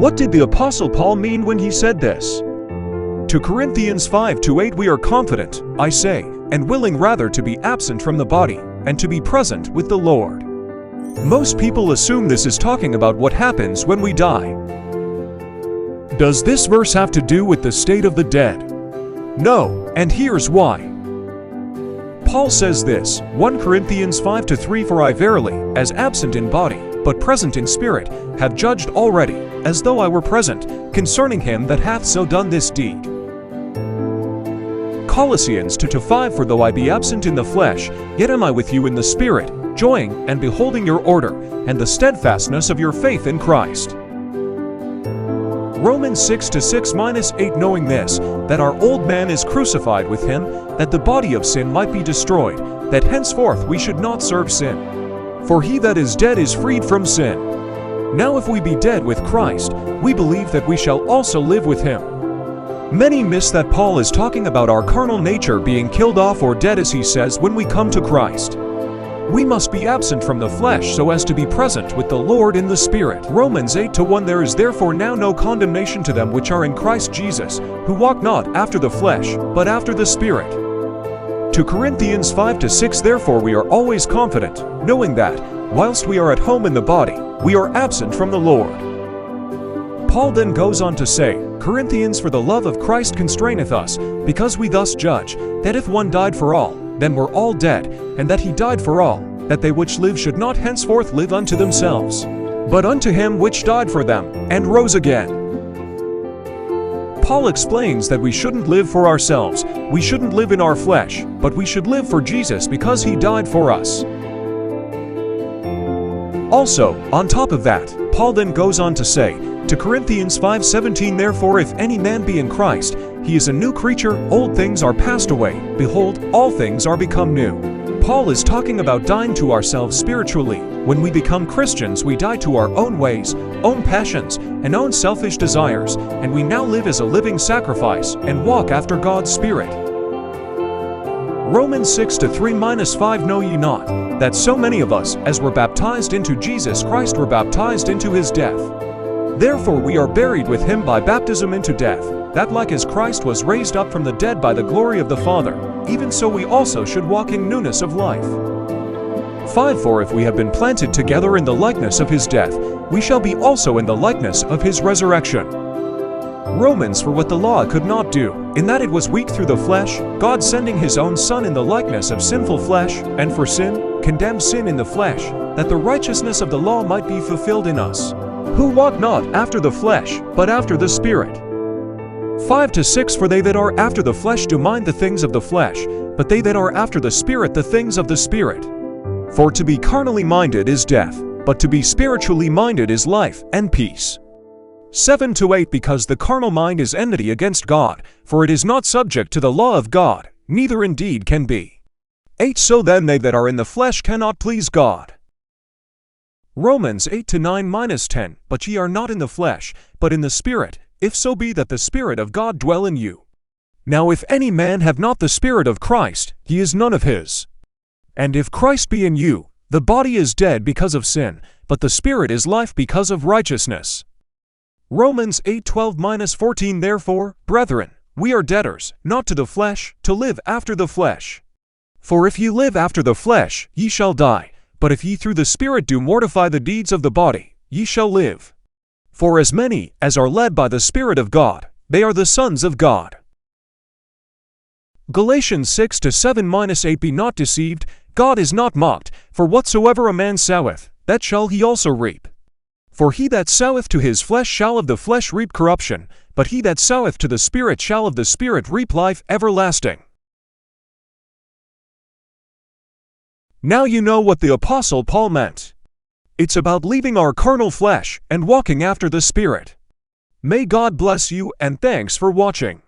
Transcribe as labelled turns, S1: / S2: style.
S1: What did the Apostle Paul mean when he said this? To Corinthians 5:8, we are confident, I say, and willing rather to be absent from the body, and to be present with the Lord. Most people assume this is talking about what happens when we die. Does this verse have to do with the state of the dead? No, and here's why. Paul says this, 1 Corinthians 5:3, For I verily, as absent in body, but present in spirit, have judged already, as though I were present, concerning him that hath so done this deed. Colossians 2:5, For though I be absent in the flesh, yet am I with you in the spirit, joying and beholding your order, and the steadfastness of your faith in Christ. Romans 6:6-8, Knowing this, that our old man is crucified with him, that the body of sin might be destroyed, that henceforth we should not serve sin. For he that is dead is freed from sin. Now if we be dead with Christ, we believe that we shall also live with him. Many miss that Paul is talking about our carnal nature being killed off or dead, as he says, when we come to Christ. We must be absent from the flesh so as to be present with the Lord in the Spirit. Romans 8:1, There is therefore now no condemnation to them which are in Christ Jesus, who walk not after the flesh, but after the Spirit. To Corinthians 5:6, Therefore we are always confident, knowing that, whilst we are at home in the body, we are absent from the Lord. Paul then goes on to say, Corinthians, For the love of Christ constraineth us, because we thus judge, that if one died for all, then were all dead, and that he died for all, that they which live should not henceforth live unto themselves, but unto him which died for them, and rose again. Paul explains that we shouldn't live for ourselves, we shouldn't live in our flesh, but we should live for Jesus because he died for us. Also, on top of that, Paul then goes on to say, to Corinthians 5:17, Therefore if any man be in Christ, he is a new creature, old things are passed away, behold, all things are become new. Paul is talking about dying to ourselves spiritually. When we become Christians, we die to our own ways, own passions, and own selfish desires, and we now live as a living sacrifice and walk after God's Spirit. Romans 6:3-5, Know ye not, that so many of us, as were baptized into Jesus Christ, were baptized into his death? Therefore we are buried with him by baptism into death, that like as Christ was raised up from the dead by the glory of the Father, even so we also should walk in newness of life. 5 For if we have been planted together in the likeness of his death, we shall be also in the likeness of his resurrection. Romans, For what the law could not do, in that it was weak through the flesh, God sending his own Son in the likeness of sinful flesh, and for sin, condemned sin in the flesh, that the righteousness of the law might be fulfilled in us, who walk not after the flesh, but after the Spirit. 5-6 For they that are after the flesh do mind the things of the flesh, but they that are after the Spirit the things of the Spirit. For to be carnally minded is death, but to be spiritually minded is life and peace. 7-8 Because the carnal mind is enmity against God, for it is not subject to the law of God, neither indeed can be. 8 So then they that are in the flesh cannot please God. Romans 8-9-10 But ye are not in the flesh, but in the Spirit, if so be that the Spirit of God dwell in you. Now if any man have not the Spirit of Christ, he is none of his. And if Christ be in you, the body is dead because of sin, but the Spirit is life because of righteousness. Romans 8:12-14 Therefore, brethren, we are debtors, not to the flesh, to live after the flesh. For if ye live after the flesh, ye shall die. But if ye through the Spirit do mortify the deeds of the body, ye shall live. For as many as are led by the Spirit of God, they are the sons of God. Galatians 6-7-8 Be not deceived, God is not mocked, for whatsoever a man soweth, that shall he also reap. For he that soweth to his flesh shall of the flesh reap corruption, but he that soweth to the Spirit shall of the Spirit reap life everlasting. Now you know what the Apostle Paul meant. It's about leaving our carnal flesh and walking after the Spirit. May God bless you, and thanks for watching.